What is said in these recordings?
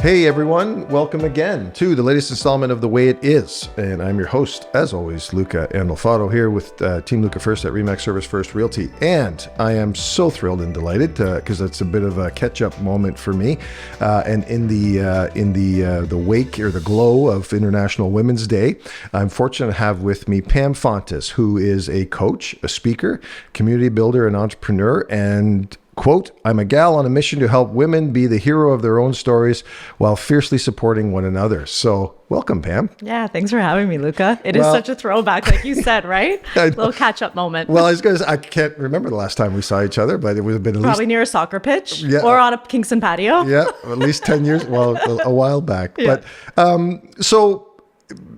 Hey everyone, welcome again to the latest installment of The Way It Is. And I'm your host, as always, Luca Andolfato, here with Team Luca First at RE/MAX Service First Realty. And I am so thrilled and delighted because it's a bit of a catch-up moment for me. And in the wake or the glow of International Women's Day, I'm fortunate to have with me Pam Fountas, who is a coach, a speaker, community builder, and entrepreneur, and quote, I'm a gal on a mission to help women be the hero of their own stories while fiercely supporting one another. So welcome, Pam. Yeah, thanks for having me, Luca. It is such a throwback, like you said, right? Little catch-up moment. Well, I can't remember the last time we saw each other, but it would have been at probably least near a soccer pitch or on a Kingston patio. Yeah, at least 10 years, well, a while back. Yeah. But so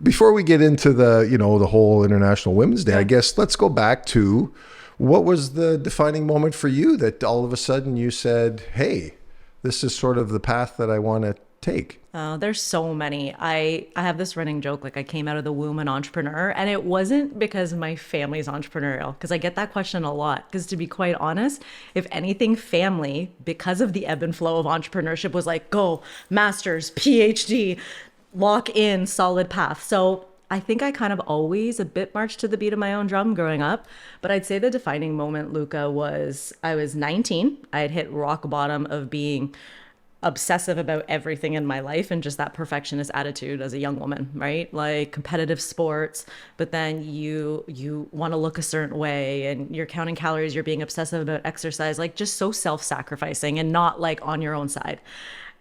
before we get into the whole International Women's Day, I guess let's go back to what was the defining moment for you that all of a sudden you said, hey, this is sort of the path that I want to take? There's so many. I have this running joke, like I came out of the womb an entrepreneur, and it wasn't because my family's entrepreneurial, because I get that question a lot. Because to be quite honest, if anything, family, because of the ebb and flow of entrepreneurship, was like, go, master's, PhD, lock in, solid path. So I think I kind of always a bit marched to the beat of my own drum growing up. But I'd say the defining moment, Luca, was I was 19. I had hit rock bottom of being obsessive about everything in my life and just that perfectionist attitude as a young woman, right? Like competitive sports, but then you want to look a certain way and you're counting calories, you're being obsessive about exercise, like just so self-sacrificing and not like on your own side.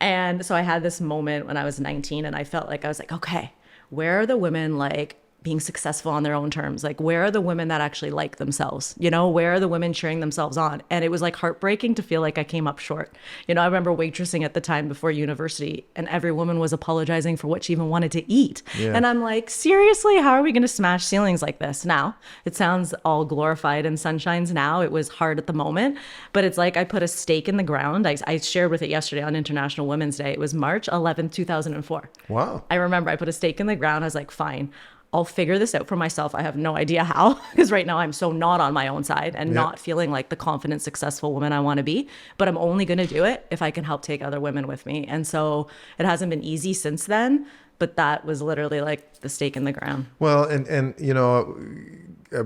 And so I had this moment when I was 19 and I felt like I was like, okay, where are the women like being successful on their own terms? Like, where are the women that actually like themselves? You know, where are the women cheering themselves on? And it was like heartbreaking to feel like I came up short. You know, I remember waitressing at the time before university and every woman was apologizing for what she even wanted to eat. Yeah. And I'm like, seriously, how are we going to smash ceilings like this now? It sounds all glorified and sunshines now. It was hard at the moment, but it's like I put a stake in the ground. I shared with it yesterday on International Women's Day. It was March 11th, 2004. Wow. I remember I put a stake in the ground. I was like, fine, I'll figure this out for myself. I have no idea how, because right now I'm so not on my own side and not feeling like the confident, successful woman I want to be. But I'm only going to do it if I can help take other women with me. And so it hasn't been easy since then, but that was literally like the stake in the ground. Well, and you know,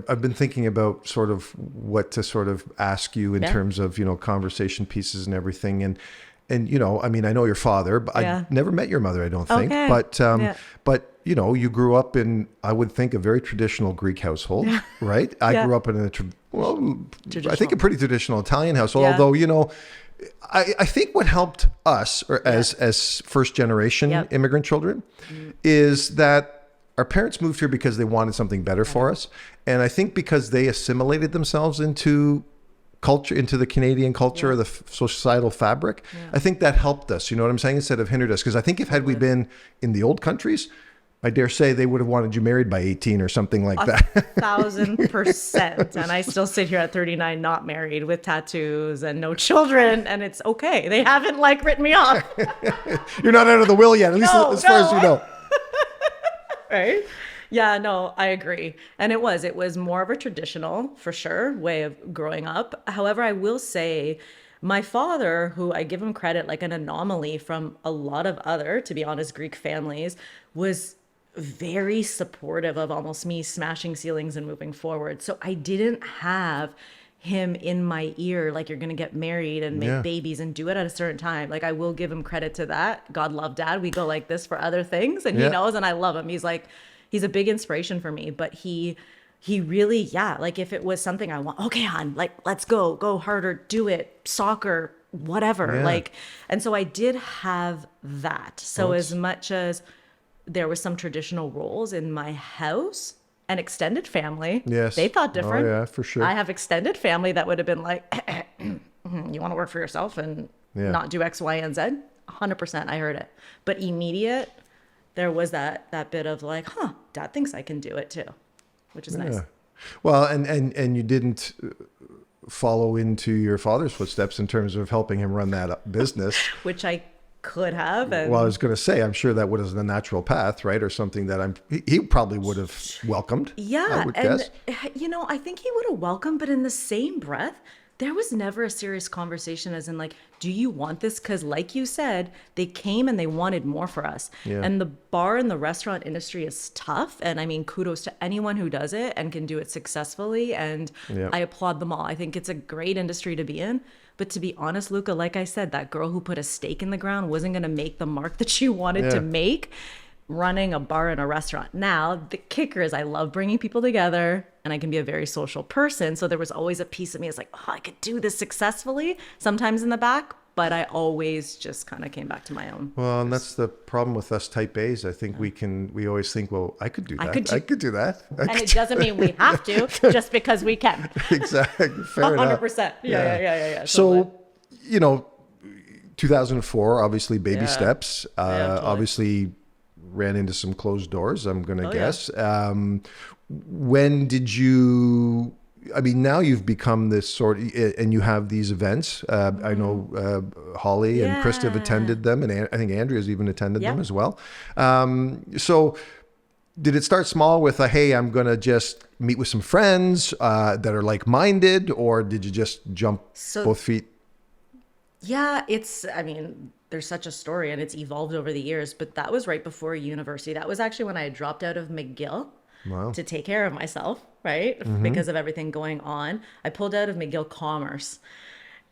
I've been thinking about sort of what to sort of ask you in terms of, you know, conversation pieces and everything. And you know, I mean, I know your father, but I've never met your mother, I don't think. Okay. But you know, you grew up in, I would think, a very traditional Greek household, right? I grew up in I think a pretty traditional Italian household. Although, you know, I think what helped us, or as first generation immigrant children, is that our parents moved here because they wanted something better for us, and I think because they assimilated themselves into culture, into the Canadian culture, the societal fabric. I think that helped us, you know what I'm saying, instead of hindered us. Because I think had we been in the old countries, I dare say they would have wanted you married by 18 or something like that. 1,000%. And I still sit here at 39, not married, with tattoos and no children. And it's okay. They haven't like written me off. You're not out of the will yet, at least as far as you know. Right? Yeah, no, I agree. And it was more of a traditional, for sure, way of growing up. However, I will say my father, who I give him credit, like an anomaly from a lot of other, to be honest, Greek families, was very supportive of almost me smashing ceilings and moving forward. So I didn't have him in my ear, like, you're going to get married and make babies and do it at a certain time. Like, I will give him credit to that. God love dad. We go like this for other things, and he knows, and I love him. He's a big inspiration for me, but he really, like, if it was something I want, okay, hon, like, let's go harder, do it, soccer, whatever. Like, and so I did have that. So as much as there was some traditional roles in my house and extended family, they thought different. Oh, yeah, for sure. I have extended family that would have been like, you want to work for yourself and not do X, Y, and Z? 100%, I heard it. But immediate, there was that bit of like, dad thinks I can do it too, which is nice. Well, and you didn't follow into your father's footsteps in terms of helping him run that business. Which I could have. And... Well, I was going to say, I'm sure that was the natural path, right? Or something that he probably would have welcomed. Yeah. I would guess. You know, I think he would have welcomed, but in the same breath, there was never a serious conversation as in like, do you want this? Because like you said, they came and they wanted more for us. Yeah. And the bar and the restaurant industry is tough. And I mean, kudos to anyone who does it and can do it successfully. And Yeah. I applaud them all. I think it's a great industry to be in. But to be honest, Luca, like I said, that girl who put a stake in the ground wasn't going to make the mark that she wanted to make running a bar and a restaurant. Now, the kicker is I love bringing people together and I can be a very social person. So there was always a piece of me that's like, oh, I could do this successfully, sometimes in the back, but I always just kind of came back to my own. Well, and that's the problem with us type A's. I think we always think, well, I could do that. I could do that. And it doesn't mean we have to just because we can. Exactly. Fair enough. 100%. Yeah. So, 2004, obviously baby steps, totally. obviously ran into some closed doors, I'm going to guess. When did you, I mean, now you've become this sort of, and you have these events. I know Holly and Krista have attended them, and I think Andrea's even attended them as well. So did it start small with hey, I'm going to just meet with some friends that are like-minded, or did you just jump both feet? Yeah, there's such a story and it's evolved over the years, but that was right before university. That was actually when I had dropped out of McGill to take care of myself, right? Because of everything going on. I pulled out of McGill Commerce.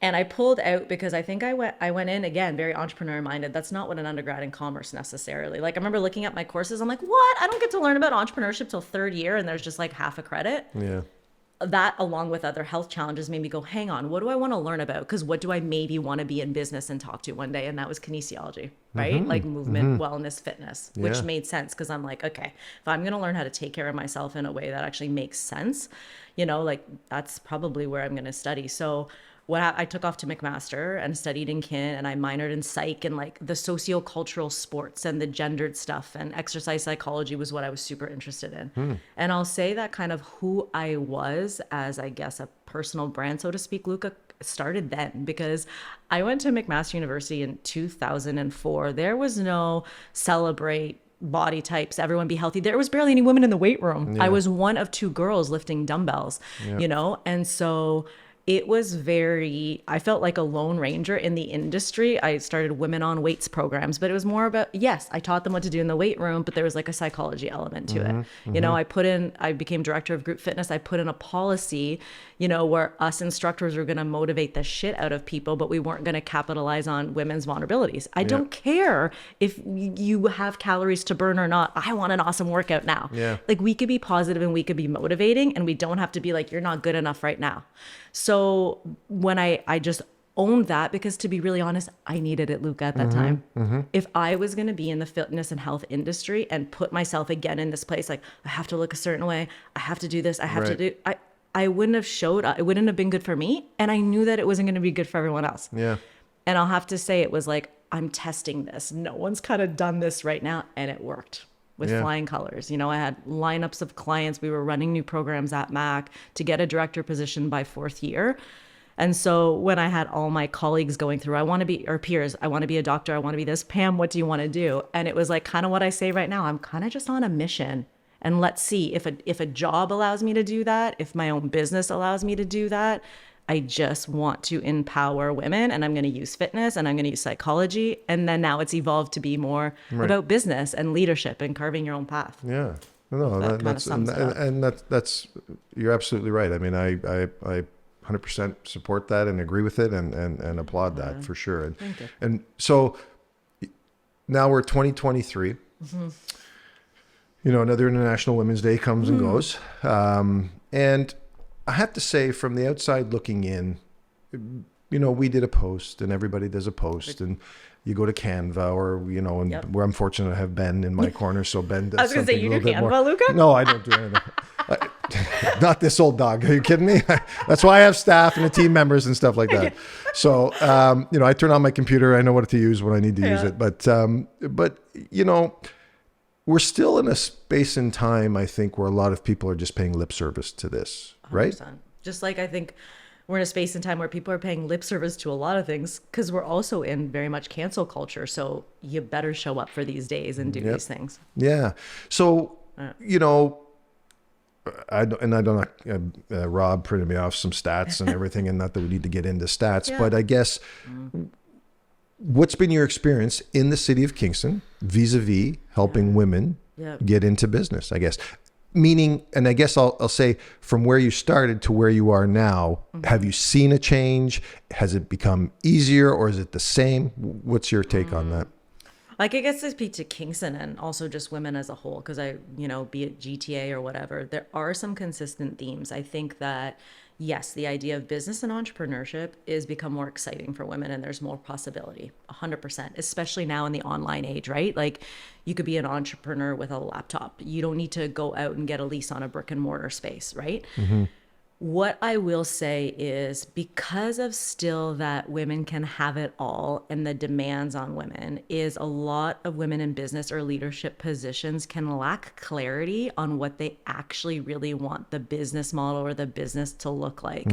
And I pulled out because I think I went in, again, very entrepreneur minded. That's not what an undergrad in commerce necessarily. Like, I remember looking at my courses. I'm like, what? I don't get to learn about entrepreneurship till third year and there's just like half a credit. Yeah. That, along with other health challenges, made me go, hang on, what do I want to learn about? Because what do I maybe want to be in business and talk to one day? And that was kinesiology, right? Like movement, wellness, fitness, which made sense because I'm like, okay, if I'm going to learn how to take care of myself in a way that actually makes sense, like that's probably where I'm going to study. So I took off to McMaster and studied in kin, and I minored in psych and like the sociocultural sports and the gendered stuff, and exercise psychology was what I was super interested in. And I'll say that kind of who I was as, I guess, a personal brand, so to speak, Luca, started then, because I went to McMaster University in 2004. There was no celebrate body types, everyone be healthy. There was barely any women in the weight room. I was one of two girls lifting dumbbells, and so it was I felt like a lone ranger in the industry. I started women on weights programs, but it was more about, yes, I taught them what to do in the weight room, but there was like a psychology element to it. I became director of group fitness. I put in a policy, where us instructors were going to motivate the shit out of people, but we weren't going to capitalize on women's vulnerabilities. I don't care if you have calories to burn or not. I want an awesome workout now. Yeah. Like, we could be positive and we could be motivating, and we don't have to be like, you're not good enough right now. So when I just owned that, because to be really honest, I needed it, Luca, at that time. If I was going to be in the fitness and health industry and put myself again in this place, like, I have to look a certain way, I have to do this, I have to do, I wouldn't have showed up. It wouldn't have been good for me. And I knew that it wasn't going to be good for everyone else. Yeah. And I'll have to say, it was like, I'm testing this. No one's kind of done this right now. And it worked with flying colors. I had lineups of clients. We were running new programs at Mac to get a director position by fourth year. And so when I had all my colleagues going through, or peers, I want to be a doctor, I want to be this, Pam, what do you want to do? And it was like kind of what I say right now. I'm kind of just on a mission. And let's see if a job allows me to do that, if my own business allows me to do that. I just want to empower women, and I'm going to use fitness and I'm going to use psychology. And then now it's evolved to be more about business and leadership and carving your own path. Yeah. No, that's you're absolutely right. I mean, I 100% support that and agree with it and applaud that for sure. And, Thank you. And so now we're 2023. Another International Women's Day comes and goes. And I have to say, from the outside looking in, we did a post, and everybody does a post, and you go to Canva, or, and where I'm fortunate to have Ben in my corner. So Ben does I was going to say, you do Canva, more. Luca? No, I don't do anything. Not this old dog. Are you kidding me? That's why I have staff and the team members and stuff like that. So, I turn on my computer. I know what to use when I need to use it. But we're still in a space and time, I think, where a lot of people are just paying lip service to this, right? 100%. Just like I think we're in a space and time where people are paying lip service to a lot of things, because we're also in very much cancel culture. So you better show up for these days and do these things. Yeah. So, I don't know. Rob printed me off some stats and everything, and not that we need to get into stats, but I guess what's been your experience in the city of Kingston vis-a-vis helping women get into business? I guess. Meaning, and I guess I'll say from where you started to where you are now, have you seen a change? Has it become easier or is it the same? What's your take on that? Like, I guess I speak to Kingston and also just women as a whole, because be it GTA or whatever, there are some consistent themes. I think that, yes, the idea of business and entrepreneurship is become more exciting for women and there's more possibility, 100%, especially now in the online age, right? Like, you could be an entrepreneur with a laptop. You don't need to go out and get a lease on a brick and mortar space, right? Mm-hmm. What I will say is, because of still that women can have it all and the demands on women, is a lot of women in business or leadership positions can lack clarity on what they actually really want the business model or the business to look like,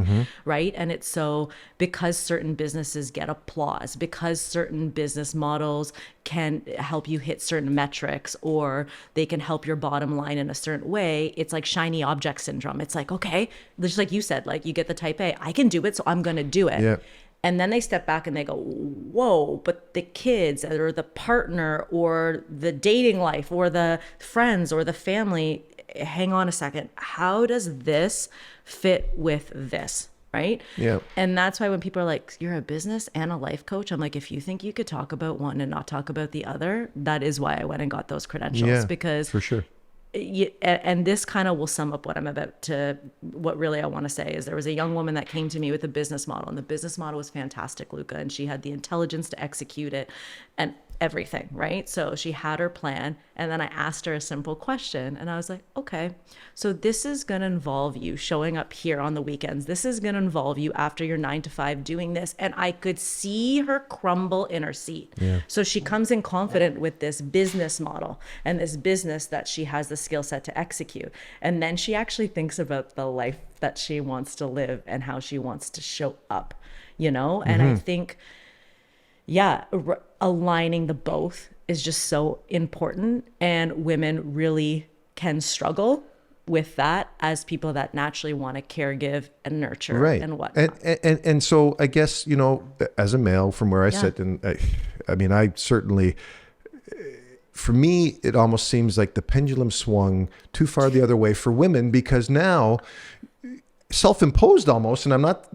right? And it's so, because certain businesses get applause, because certain business models can help you hit certain metrics, or they can help your bottom line in a certain way, it's like shiny object syndrome. It's like, okay, just like you said, like, you get the type A, I can do it, so I'm going to do it. Yeah. And then they step back and they go, whoa, but the kids or the partner or the dating life or the friends or the family, hang on a second, how does this fit with this? Right? Yeah. And that's why when people are like, you're a business and a life coach, I'm like, if you think you could talk about one and not talk about the other, that is why I went and got those credentials. Because for sure. And this kind of will sum up what I'm about to, what really I want to say is, there was a young woman that came to me with a business model, and the business model was fantastic, Luca, and she had the intelligence to execute it and everything, right? So she had her plan, and then I asked her a simple question, and I was like, okay, so this is going to involve you showing up here on the weekends. This is going to involve you after your 9 to 5 doing this. And I could see her crumble in her seat. Yeah. So she comes in confident with this business model and this business that she has the skill set to execute. And then she actually thinks about the life that she wants to live and how she wants to show up, And I think, aligning the both is just so important, and women really can struggle with that as people that naturally want to caregive and nurture and whatnot. And so I guess, as a male, from where I sit, and I certainly, for me, it almost seems like the pendulum swung too far the other way for women, because now, self-imposed almost, and I'm not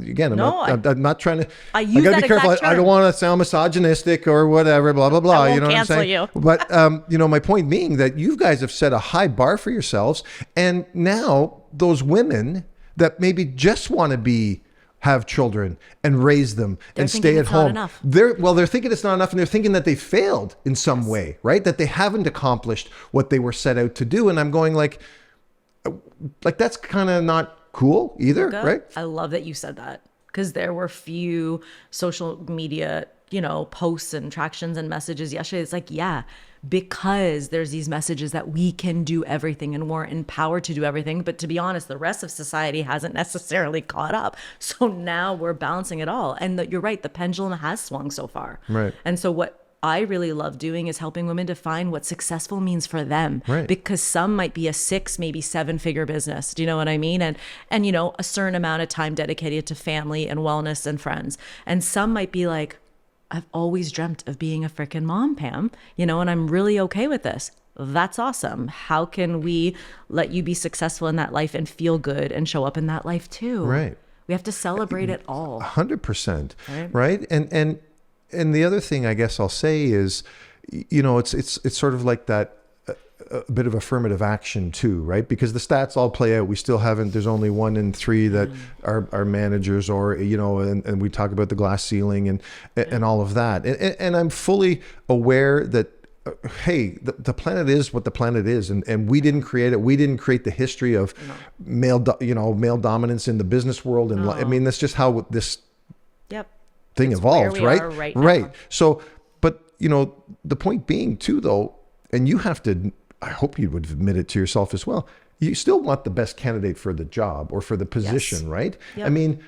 trying to, I gotta be careful. I don't want to sound misogynistic or whatever, blah blah blah. You know what I'm saying? You. But my point being that you guys have set a high bar for yourselves, and now those women that maybe just want to have children and raise them and stay at home, they're thinking it's not enough, and they're thinking that they failed in some way, right? That they haven't accomplished what they were set out to do. And I'm going like that's kind of not cool either, right? I love that you said that, because there were few social media, posts and tractions and messages yesterday. It's like, because there's these messages that we can do everything and we're empowered to do everything. But to be honest, the rest of society hasn't necessarily caught up. So now we're balancing it all. And you're right, the pendulum has swung so far. Right. And so what I really love doing is helping women define what successful means for them, because some might be a 6, maybe 7-figure business. Do you know what I mean? And a certain amount of time dedicated to family and wellness and friends. And some might be like, I've always dreamt of being a freaking mom, Pam, and I'm really okay with this. That's awesome. How can we let you be successful in that life and feel good and show up in that life too? Right. We have to celebrate it all. 100%. Right. And the other thing I guess I'll say is, it's sort of like that, a bit of affirmative action too, right? Because the stats all play out. We still haven't, there's only 1 in 3 that are managers, or, and we talk about the glass ceiling and all of that. And I'm fully aware that, hey, the planet is what the planet is. And we didn't create it. We didn't create the history of male dominance in the business world. And that's just how this thing evolved, right? Right. So, but the point being too, though, and you have to, I hope you would admit it to yourself as well, you still want the best candidate for the job or for the position, right? Yep.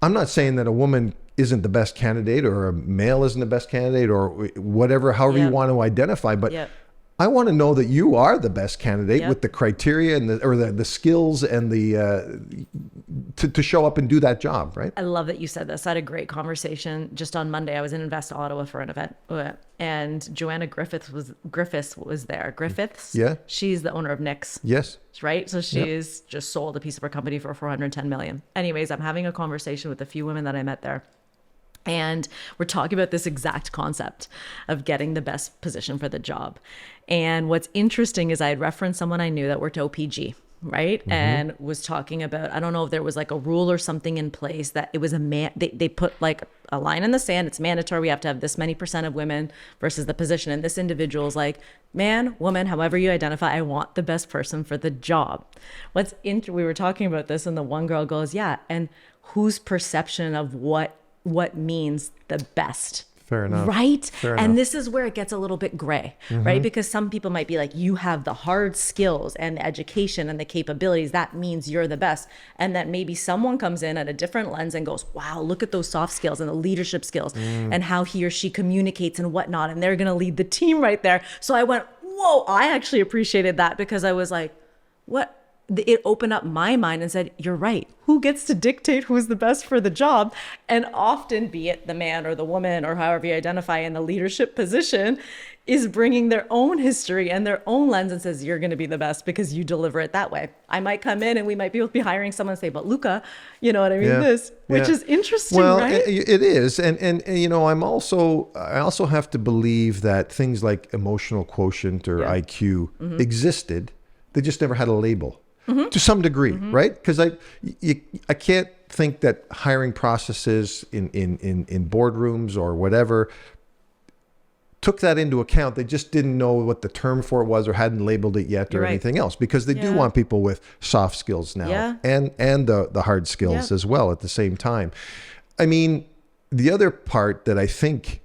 I'm not saying that a woman isn't the best candidate or a male isn't the best candidate or whatever, however you want to identify, but I want to know that you are the best candidate Yep. with the criteria and the skills and the to show up and do that job, right? I love that you said this. I had a great conversation just on Monday. I was in Invest Ottawa for an event, and Joanna Griffiths was there. Griffiths, Yeah. she's the owner of Nick's. Yes. Right, so she's just sold a piece of her company for 410 million. Anyways, I'm having a conversation with a few women that I met there. And we're talking about this exact concept of getting the best position for the job. And what's interesting is I had referenced someone I knew that worked OPG, right? And was talking about, I don't know if there was like a rule or something in place that it was they put like a line in the sand. It's mandatory. We have to have this many % of women versus the position. And this individual is like, man, woman, however you identify, I want the best person for the job. We were talking about this, and the one girl goes, yeah. And whose perception of what means the best? Fair enough. Right? Fair And enough. this is where it gets a little bit gray, right? Because some people might be like, you have the hard skills and the education and the capabilities. That means you're the best. And that maybe someone comes in at a different lens and goes, wow, look at those soft skills and the leadership skills and how he or she communicates and whatnot. And they're going to lead the team right there. So I went, whoa, I actually appreciated that, because I was like, what? It opened up my mind and said, you're right. Who gets to dictate who's the best for the job? And often, be it the man or the woman or however you identify in the leadership position, is bringing their own history and their own lens and says, you're going to be the best because you deliver it that way. I might come in and we might be hiring someone and say, but Luca, you know what I mean? Yeah. Which Yeah. is interesting, Well, right? it is. And you know, I also have to believe that things like emotional quotient or IQ existed. They just never had a label. To some degree, right? Because I can't think that hiring processes in boardrooms or whatever took that into account. They just didn't know what the term for it was or hadn't labeled it yet or You're right. anything else, because they do want people with soft skills now Yeah. and the hard skills as well at the same time. I mean, the other part that I think,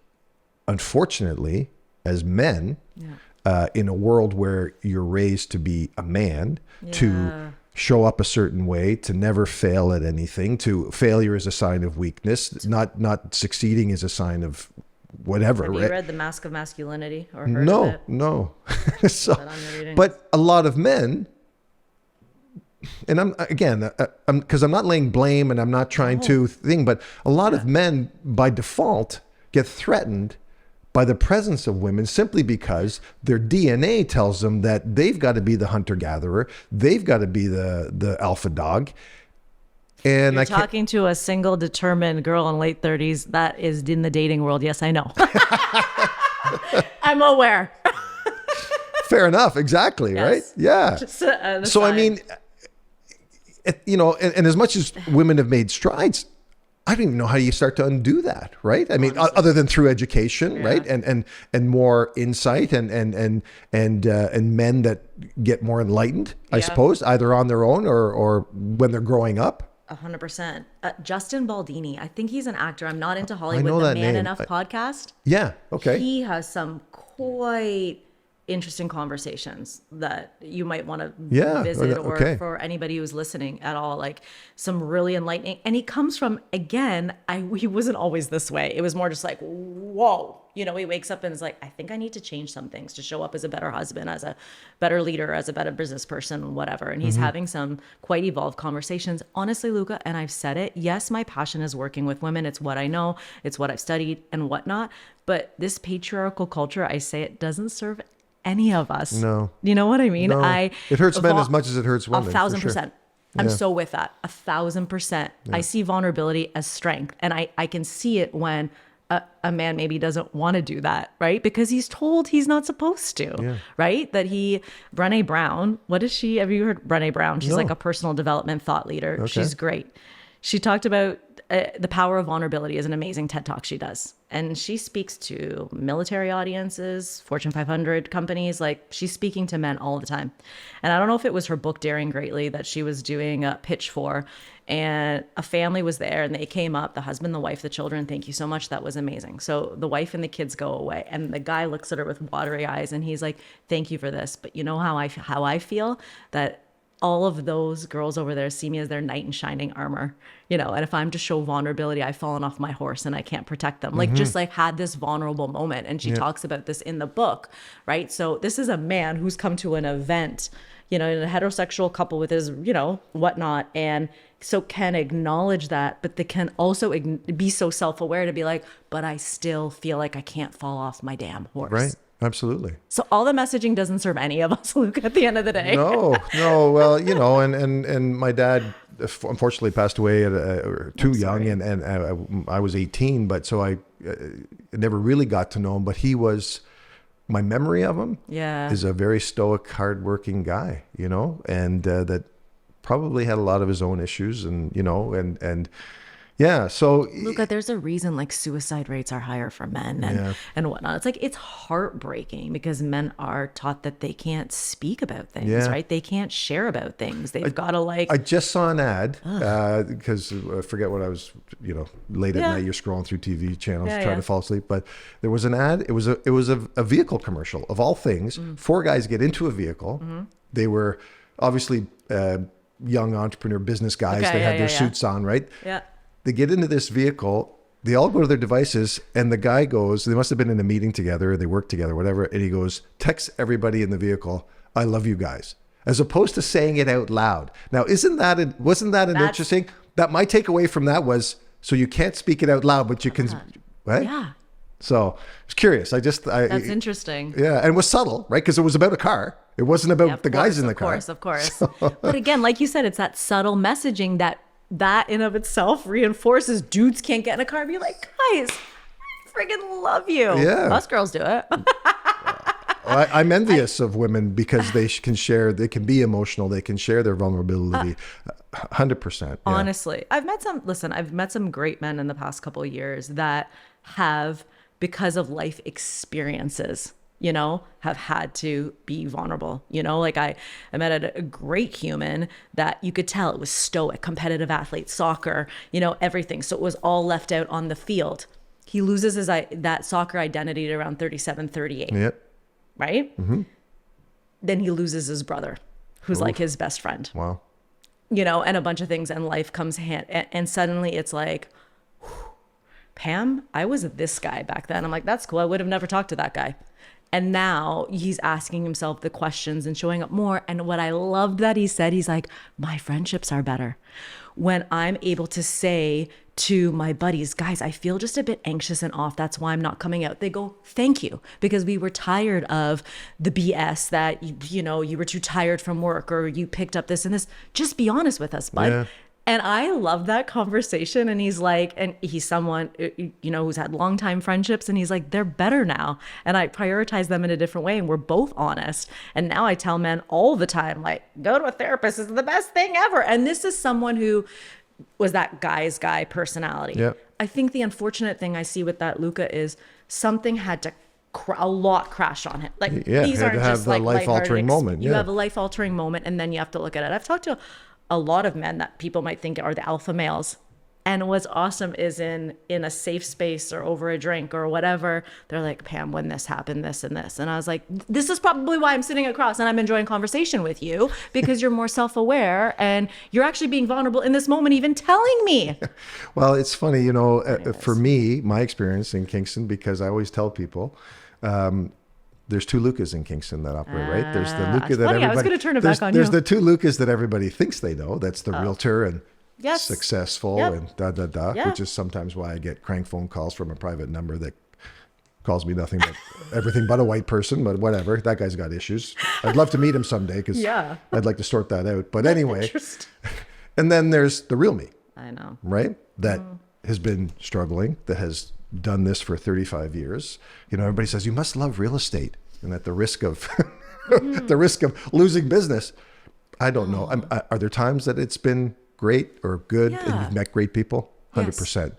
unfortunately, as men, in a world where you're raised to be a man, to show up a certain way, to never fail at anything, to failure is a sign of weakness, not succeeding is a sign of whatever. Have right? you read The Mask of Masculinity or heard of No, it? no. So, Is that on your readings? but a lot of men, and because I'm not laying blame and I'm not trying to think, but a lot of men by default get threatened by the presence of women simply because their DNA tells them that they've got to be the hunter-gatherer, they've got to be the alpha dog. And You're talking to a single, determined girl in late 30s that is in the dating world. Yes, I know. I'm aware. Fair enough, exactly, Yes. right? Yeah. Just an So I aside. mean, you know, and as much as women have made strides, I don't even know how you start to undo that, right? I mean, other than through education, right, and more insight and men that get more enlightened, I suppose, either on their own or when they're growing up. 100%. Justin Baldini, I think he's an actor. I'm not into Hollywood. know The that Man name. Enough podcast. Yeah. Okay. He has some quite interesting conversations that you might want to visit, or okay. for anybody who's listening at all, like some really enlightening. And he comes from, again, he wasn't always this way. It was more just like, whoa, you know, he wakes up and is like, I think I need to change some things to show up as a better husband, as a better leader, as a better business person, whatever. And he's having some quite evolved conversations. Honestly, Luca, and I've said it, yes, my passion is working with women. It's what I know. It's what I've studied and whatnot. But this patriarchal culture, I say it doesn't serve any of us. No. You know what I mean? No. It hurts men as much as it hurts women. 1,000%. I'm Yeah. so with that. 1,000%. I see vulnerability as strength. And I can see it when a man maybe doesn't want to do that, right? Because he's told he's not supposed to, right? That Brené Brown, what is she? Have you heard Brené Brown? She's like a personal development thought leader. Okay. She's great. She talked about the power of vulnerability is an amazing TED Talk she does. And she speaks to military audiences, Fortune 500 companies. Like, she's speaking to men all the time. And I don't know if it was her book, Daring Greatly, that she was doing a pitch for. And a family was there and they came up, the husband, the wife, the children. Thank you so much. That was amazing. So the wife and the kids go away. And the guy looks at her with watery eyes and he's like, thank you for this. But you know how I feel? That all of those girls over there see me as their knight in shining armor, and if I'm to show vulnerability, I've fallen off my horse and I can't protect them. Like, just like had this vulnerable moment. And she talks about this in the book, right? So this is a man who's come to an event, in a heterosexual couple with his, whatnot. And so can acknowledge that, but they can also be so self-aware to be like, but I still feel like I can't fall off my damn horse. Right. Absolutely. So all the messaging doesn't serve any of us, Luke, at the end of the day. No. Well, and my dad unfortunately passed away at too young, and I was 18, but so I never really got to know him. But he was, my memory of him is a very stoic, hardworking guy, and that probably had a lot of his own issues, and yeah, so Luca, there's a reason like suicide rates are higher for men and whatnot. It's like, it's heartbreaking because men are taught that they can't speak about things, right? They can't share about things. They've got to like. I just saw an ad because I forget what I was, late at night, you're scrolling through TV channels trying to fall asleep. But there was an ad. It was a vehicle commercial of all things. 4 guys get into a vehicle. They were obviously young entrepreneur business guys. They had their suits on, right? Yeah. They get into this vehicle, they all go to their devices, and the guy goes, they must have been in a meeting together, they work together, whatever, and he goes, text everybody in the vehicle, I love you guys, as opposed to saying it out loud. Now, wasn't that interesting? That my takeaway from that was, so you can't speak it out loud, but you can, right? Yeah. So I was curious. That's interesting. Yeah, and it was subtle, right? Because it was about a car. It wasn't about the guys in the car. Of course. But again, like you said, it's that subtle messaging that in of itself reinforces dudes can't get in a car and be like, guys, I friggin' love you. Yeah. Us girls do it. I'm envious of women because they can be emotional, they can share their vulnerability. 100%. Yeah. Honestly, I've met some great men in the past couple of years that have, because of life experiences, have had to be vulnerable. Like I met a great human that you could tell it was stoic, competitive athlete, soccer, everything. So it was all left out on the field. He loses that soccer identity at around 37, 38. Yep. Right? Mm-hmm. Then he loses his brother, who's like his best friend. Wow. And a bunch of things, and life comes and suddenly it's like, Pam, I was this guy back then. I'm like, that's cool. I would have never talked to that guy. And now he's asking himself the questions and showing up more. And what I loved that he said, he's like, my friendships are better when I'm able to say to my buddies, guys, I feel just a bit anxious and off. That's why I'm not coming out. They go, thank you. Because we were tired of the BS that, you were too tired from work or you picked up this and this. Just be honest with us, bud. Yeah. And I love that conversation. And he's like, and he's someone, who's had longtime friendships. And he's like, they're better now. And I prioritize them in a different way. And we're both honest. And now I tell men all the time, like, go to a therapist is the best thing ever. And this is someone who was that guy's guy personality. Yep. I think the unfortunate thing I see with that, Luca, is something had to a lot crash on him. Like, these aren't just like life-altering moment. You have a life-altering moment, and then you have to look at it. I've talked to a lot of men that people might think are the alpha males. And what's awesome is in a safe space or over a drink or whatever, they're like, Pam, when this happened, this and this. And I was like, this is probably why I'm sitting across and I'm enjoying conversation with you, because you're more self-aware and you're actually being vulnerable in this moment, even telling me. Well, it's funny, for me, my experience in Kingston, because I always tell people, there's 2 Lucas in Kingston that operate, right? There's the Luca that everybody... I was going to turn it back on you. There's the 2 Lucas that everybody thinks they know. That's the realtor and successful and which is sometimes why I get crank phone calls from a private number that calls me nothing but everything but a white person, but whatever. That guy's got issues. I'd love to meet him someday because I'd like to sort that out. But anyway, and then there's the real me. I know. Right? That has been struggling, that has done this for 35 years. Everybody says you must love real estate, and at the risk of the risk of losing business, I don't know. Are there times that it's been great or good and you've met great people? 100%. Yes.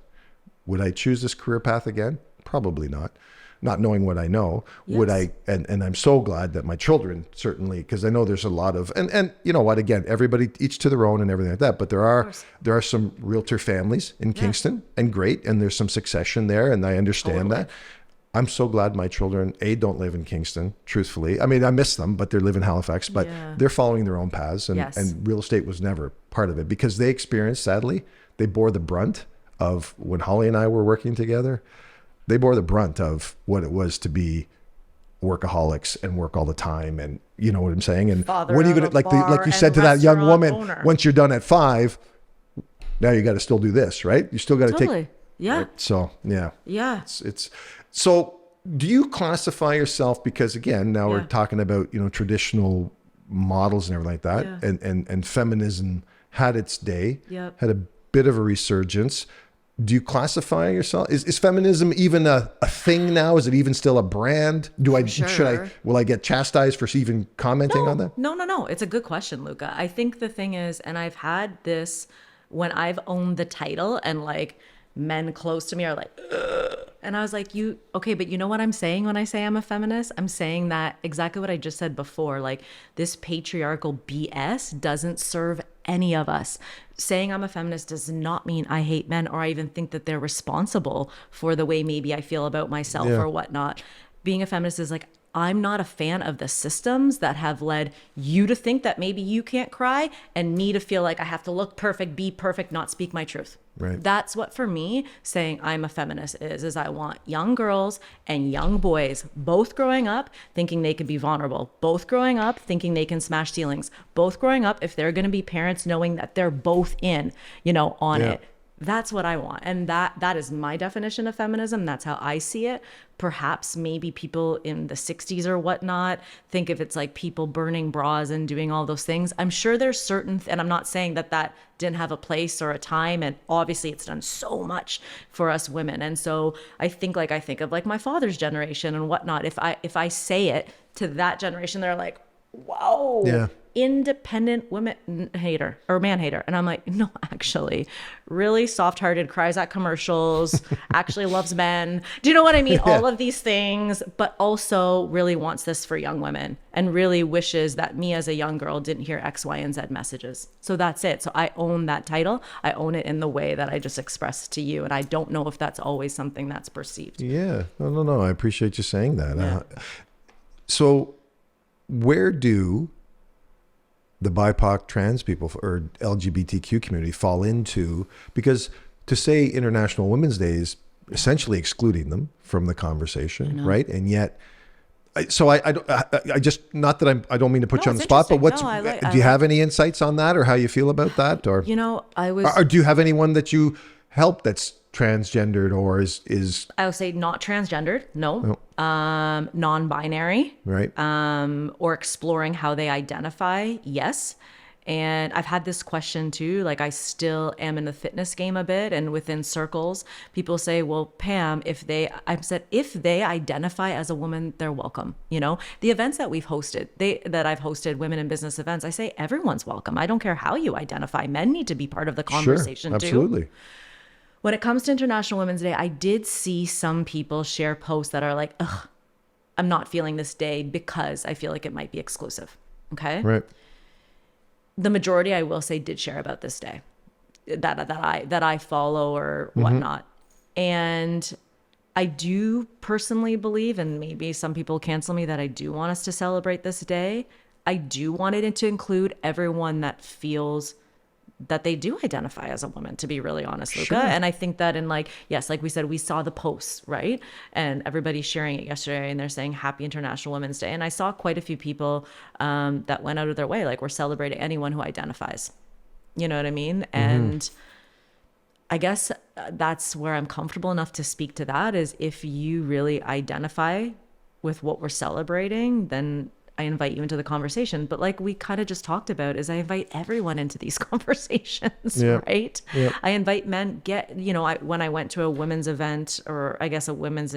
Would I choose this career path again? Probably not. Not knowing what I know, would I? And I'm so glad that my children certainly, because I know there's a lot of, and you know what? Again, everybody each to their own and everything like that. But there are some realtor families in Kingston, and great, and there's some succession there, and I understand that. I'm so glad my children, don't live in Kingston, truthfully. I mean, I miss them, but they live in Halifax, but they're following their own paths. And real estate was never part of it because they experienced, sadly, they bore the brunt of when Holly and I were working together. They bore the brunt of what it was to be workaholics and work all the time. And you know what I'm saying? And Father what are you going to, like you said to that young woman, once you're done at 5, now you got to still do this, right? You still got to take. Yeah. Right? So, yeah. Yeah. It's so do you classify yourself, because again, now we're talking about, traditional models and everything like that. And feminism had its day, had a bit of a resurgence. Do you classify yourself? Is feminism even a thing now? Is it even still a brand? Will I get chastised for even commenting on that? No. It's a good question, Luca. I think the thing is, and I've had this when I've owned the title and like men close to me are like, ugh. And I was like, but you know what I'm saying when I say I'm a feminist? I'm saying that exactly what I just said before. Like, this patriarchal BS doesn't serve any of us. Saying I'm a feminist does not mean I hate men or I even think that they're responsible for the way maybe I feel about myself or whatnot. Being a feminist is like, I'm not a fan of the systems that have led you to think that maybe you can't cry and me to feel like I have to look perfect, be perfect, not speak my truth. Right. That's what, for me, saying I'm a feminist is I want young girls and young boys both growing up thinking they could be vulnerable, both growing up thinking they can smash ceilings, both growing up, if they're going to be parents, knowing that they're both in, on it. That's what I want. And that is my definition of feminism. That's how I see it. Perhaps maybe people in the 60s or whatnot think if it's like people burning bras and doing all those things. I'm sure there's certain, and I'm not saying that didn't have a place or a time. And obviously it's done so much for us women. And so I think of like my father's generation and whatnot. If I say it to that generation, they're like, wow, independent women hater or man hater. And I'm like, no, actually really soft-hearted, cries at commercials, actually loves men. Do you know what I mean? All of these things, but also really wants this for young women and really wishes that me as a young girl didn't hear X, Y, and Z messages. So that's it. So I own that title. I own it in the way that I just expressed to you. And I don't know if that's always something that's perceived. Yeah. No. I appreciate you saying that. Yeah. So where do the BIPOC trans people or LGBTQ community fall into? Because to say International Women's Day is essentially excluding them from the conversation, right? And yet, I just, not that I don't mean to put you on the spot, but do you have any insights on that or how you feel about that? Or, or do you have anyone that you help that's transgendered or is I would say not transgendered, no. Non-binary, right? Or exploring how they identify, yes. And I've had this question too, like I still am in the fitness game a bit, and within circles, people say, well, Pam, if they identify as a woman, they're welcome. The events that we've hosted, that I've hosted, women in business events, I say everyone's welcome. I don't care how you identify. Men need to be part of the conversation absolutely. too. When it comes to International Women's Day, I did see some people share posts that are like, ugh, I'm not feeling this day because I feel like it might be exclusive. Okay. Right. The majority, I will say, did share about this day that I follow or whatnot. And I do personally believe, and maybe some people cancel me, that I do want us to celebrate this day. I do want it to include everyone that feels that they do identify as a woman, to be really honest, Luca. Sure. And I think that like we said, we saw the posts, right? And everybody's sharing it yesterday and they're saying Happy International Women's Day. And I saw quite a few people that went out of their way, like we're celebrating anyone who identifies, you know what I mean? And I guess that's where I'm comfortable enough to speak to that, is if you really identify with what we're celebrating, then I invite you into the conversation. But like we kind of just talked about, is I invite everyone into these conversations, right? Yep. I invite men, when I went to a women's event, or I guess a women's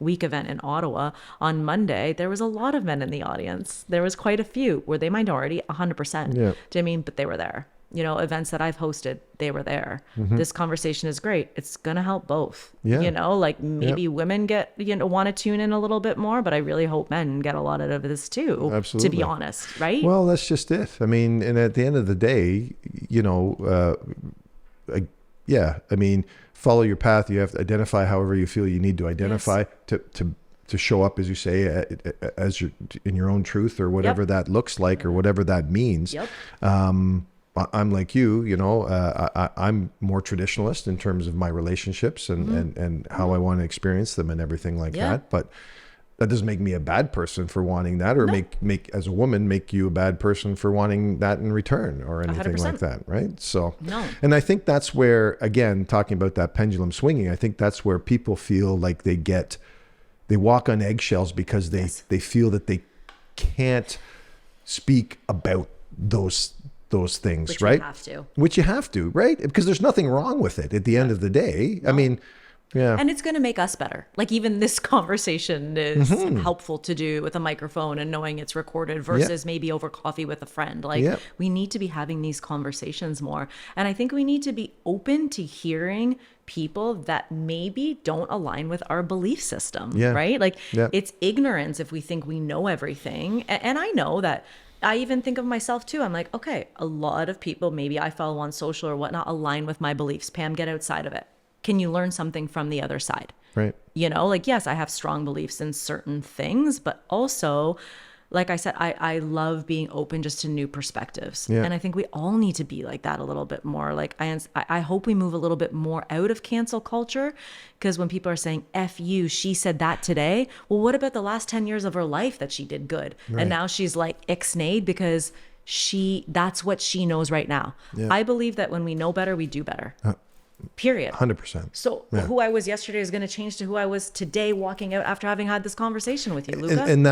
week event in Ottawa on Monday, there was a lot of men in the audience. There was quite a few. Were they minority? 100%. Yeah. Do you mean? But they were there. Events that I've hosted, they were there. This conversation is great. It's going to help both. Like maybe women get, want to tune in a little bit more, but I really hope men get a lot out of this too. Absolutely. To be honest, right? Well, that's just it. I mean, and at the end of the day, follow your path. You have to identify however you feel you need to identify to show up, as you say, as in your own truth, or whatever that looks like, or whatever that means. I'm like you, I'm more traditionalist in terms of my relationships and how I want to experience them and everything like that. But that doesn't make me a bad person for wanting that, or make as a woman, make you a bad person for wanting that in return, or anything 100%. Like that. Right. So, and I think that's where, again, talking about that pendulum swinging, I think that's where people feel like they walk on eggshells because they feel that they can't speak about those things, which right? Which you have to, right? Because there's nothing wrong with it at the end of the day. I mean, and it's going to make us better. Like, even this conversation is helpful to do with a microphone and knowing it's recorded versus maybe over coffee with a friend. Like, we need to be having these conversations more. And I think we need to be open to hearing people that maybe don't align with our belief system, right? Like, it's ignorance if we think we know everything. And I know that. I even think of myself too. I'm like, okay, a lot of people maybe I follow on social or whatnot align with my beliefs. Pam, get outside of it. Can you learn something from the other side? Right. Like, yes, I have strong beliefs in certain things, but also, like I said, I love being open just to new perspectives. And I think we all need to be like that a little bit more. Like, I hope we move a little bit more out of cancel culture, because when people are saying, F you, she said that today. Well, what about the last 10 years of her life that she did good? Right. And now she's like ixnayed because that's what she knows right now. I believe that when we know better, we do better. Period. 100%. So who I was yesterday is going to change to who I was today, walking out after having had this conversation with you, Luca. And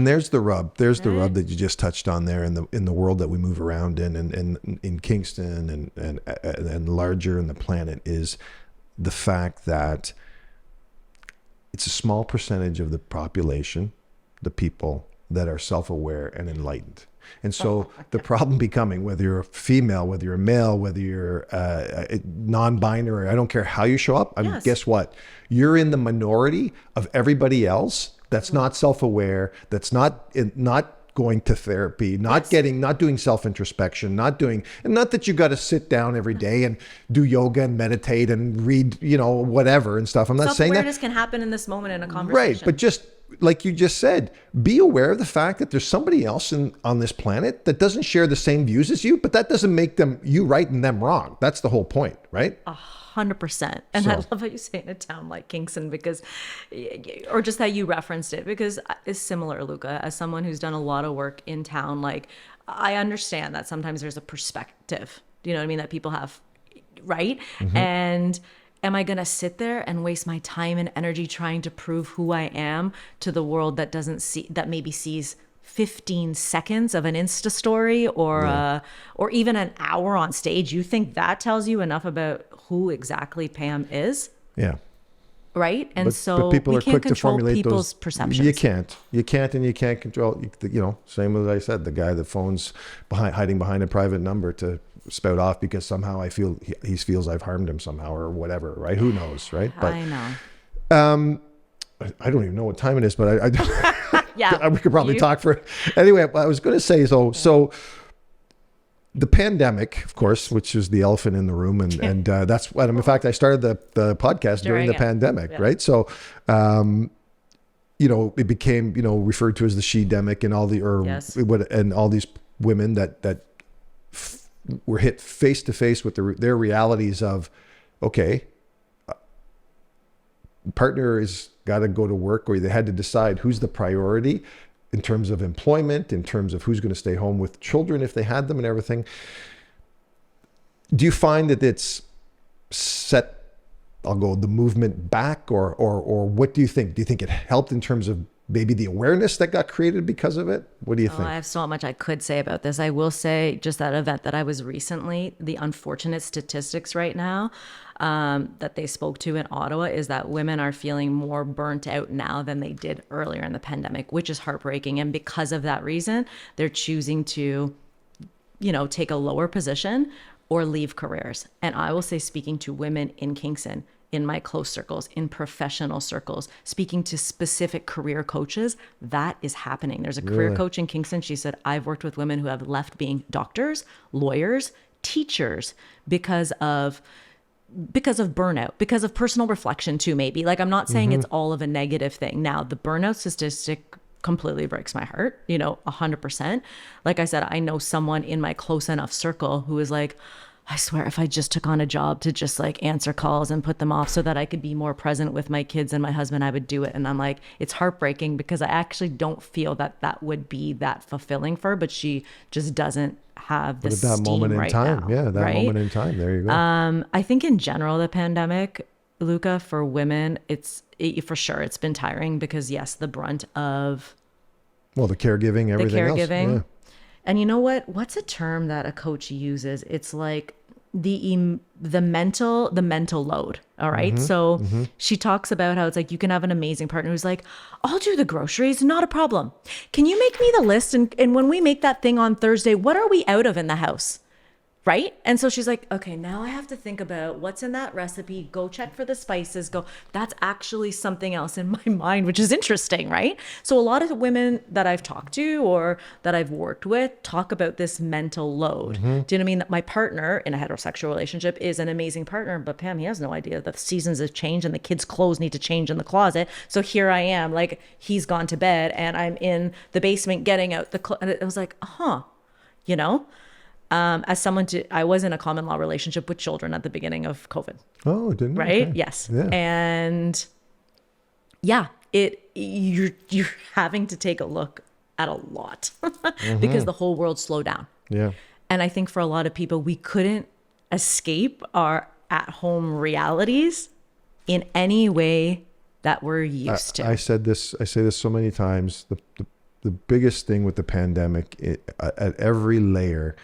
there's the rub. There's the rub that you just touched on there in the world that we move around in Kingston and larger in the planet, is the fact that it's a small percentage of the population, the people that are self-aware and enlightened. And so the problem becoming, whether you're a female, whether you're a male, whether you're non-binary, I don't care how you show up. Guess what? You're in the minority of everybody else that's not self-aware, that's not going to therapy, not doing self-introspection, and not that you got to sit down every day and do yoga and meditate and read, whatever and stuff. I'm not saying that. Self-awareness can happen in this moment in a conversation. Right, but just like you just said, be aware of the fact that there's somebody else on this planet that doesn't share the same views as you, but that doesn't make you right and them wrong. That's the whole point, right? 100%. And I love how you say in a town like Kingston, or just that you referenced it, because it's similar, Luca, as someone who's done a lot of work in town. Like, I understand that sometimes there's a perspective, that people have, right? And am I going to sit there and waste my time and energy trying to prove who I am to the world that maybe sees 15 seconds of an Insta story or even an hour on stage? You think that tells you enough about who exactly Pam is? Yeah. Right? And but people we are can't quick to control formulate people's those perceptions. You can't, and you can't control, same as I said, the guy that phones hiding behind a private number to spout off because somehow he feels I've harmed him somehow or whatever, right? Who knows, right? But I know. I don't even know what time it is, but yeah, we could probably talk for anyway. I was going to say so the pandemic, of course, which is the elephant in the room, and that's what. In fact, I started the podcast during the pandemic, right? So, it became referred to as the she-demic, and and all these women that were hit face to face with their realities of, okay, partner is got to go to work, or they had to decide who's the priority in terms of employment, in terms of who's going to stay home with children if they had them and everything. Do you find that it's set, the movement back, or what do you think? Do you think it helped in terms of maybe the awareness that got created because of it? What do you think? I have so much I could say about this. I will say just that event that I was recently, the unfortunate statistics right now that they spoke to in Ottawa is that women are feeling more burnt out now than they did earlier in the pandemic, which is heartbreaking. And because of that reason, they're choosing to, take a lower position or leave careers. And I will say, speaking to women in Kingston, in my close circles, in professional circles, speaking to specific career coaches, that is happening. There's a career coach in Kingston. She said, I've worked with women who have left being doctors, lawyers, teachers because of because of burnout, because of personal reflection too, maybe. Like, I'm not saying it's all of a negative thing. Now, the burnout statistic completely breaks my heart, 100%. Like I said, I know someone in my close enough circle who is like, I swear, if I just took on a job to just like answer calls and put them off so that I could be more present with my kids and my husband, I would do it. And I'm like, it's heartbreaking because I actually don't feel that that would be that fulfilling for her, but she just doesn't have the steam moment in right time. now, Yeah, that right? moment in time. There you go. I think in general, the pandemic, Luca, for women, for sure, it's been tiring because yes, the brunt of the caregiving, everything else. Yeah. And you know what? What's a term that a coach uses? It's like the mental load. All right. So she talks about how it's like, you can have an amazing partner who's like, I'll do the groceries, not a problem. Can you make me the list? And when we make that thing on Thursday, what are we out of in the house? Right. And so she's like, okay, now I have to think about what's in that recipe, go check for the spices, that's actually something else in my mind, which is interesting. Right. So a lot of women that I've talked to or that I've worked with talk about this mental load. Do you know what I mean? That my partner in a heterosexual relationship is an amazing partner, but Pam, he has no idea that the seasons have changed and the kids' clothes need to change in the closet. So here I am, like, he's gone to bed and I'm in the basement getting out and it was like, as someone I was in a common law relationship with children at the beginning of COVID. Oh, didn't you? Right? Okay. Yes. Yeah. And yeah, you're having to take a look at a lot because the whole world slowed down. Yeah. And I think for a lot of people, we couldn't escape our at-home realities in any way that we're used to. I say this so many times. The biggest thing with the pandemic at every layer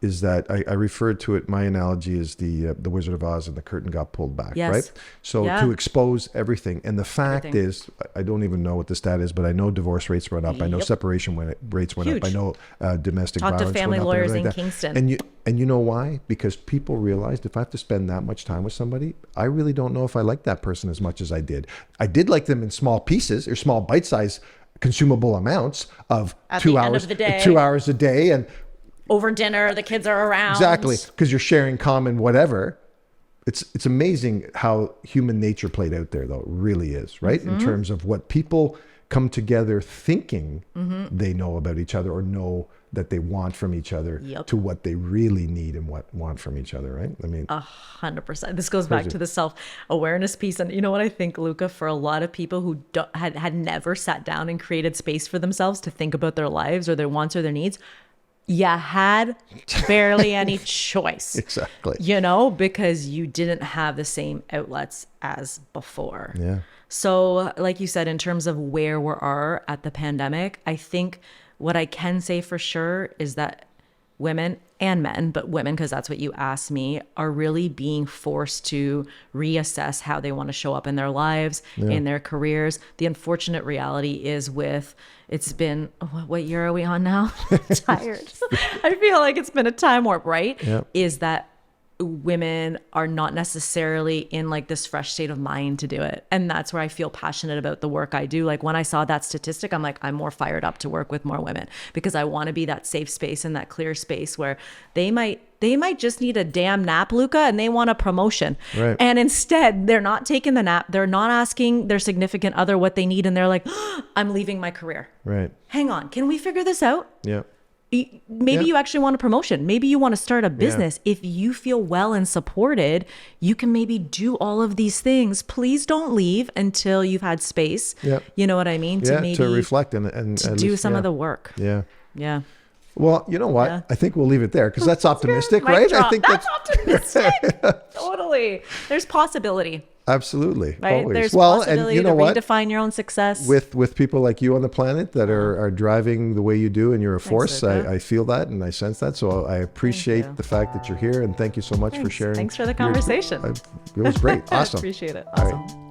is that I referred to it, my analogy is the Wizard of Oz and the curtain got pulled back, right? So to expose everything. And the fact is, I don't even know what the stat is, but I know divorce rates went up. I know separation rates went up. I know domestic violence went up. Talk to family lawyers in Kingston. And you know why? Because people realized if I have to spend that much time with somebody, I really don't know if I like that person as much as I did. I did like them in small pieces or small bite-sized consumable amounts of at 2 the hours, end of the day. 2 hours a day, and over dinner, the kids are around. Exactly, because you're sharing common whatever. It's amazing how human nature played out there, though. It really is, right? In terms of what people come together thinking they know about each other or know that they want from each other to what they really need and want from each other, right? I mean, 100%. This goes back to the self-awareness piece. And you know what I think, Luca, for a lot of people who had never sat down and created space for themselves to think about their lives or their wants or their needs, you had barely any choice. Exactly. Because you didn't have the same outlets as before. Yeah. So like you said, in terms of where we are at the pandemic, I think what I can say for sure is that women and men, but women, because that's what you asked me, are really being forced to reassess how they want to show up in their lives, in their careers. The unfortunate reality is it's been, what year are we on now? I'm tired. I feel like it's been a time warp, right? Yep. Is that women are not necessarily in like this fresh state of mind to do it. And that's where I feel passionate about the work I do. Like when I saw that statistic, I'm like, I'm more fired up to work with more women because I want to be that safe space and that clear space where they might just need a damn nap, Luca, and they want a promotion. Right. And instead they're not taking the nap. They're not asking their significant other what they need. And they're like, I'm leaving my career. Right. Hang on. Can we figure this out? Yeah. Maybe you actually want a promotion. Maybe you want to start a business. If you feel well and supported, you can maybe do all of these things. Please don't leave until you've had space. Yep. You know what I mean? To reflect and to do some of the work. Yeah. Yeah. Well, you know what? Yeah. I think we'll leave it there because that's optimistic, Mic right? drop. I think that's optimistic. Totally. There's possibility. Absolutely. Right? Always. There's Well, possibility and you know to what? redefine your own success. With people like you on the planet that are driving the way you do and you're a force, Luca. I feel that and I sense that. So I appreciate the fact that you're here and thank you so much for sharing. Thanks for the conversation. It was great. Awesome. Appreciate it. All Awesome. right.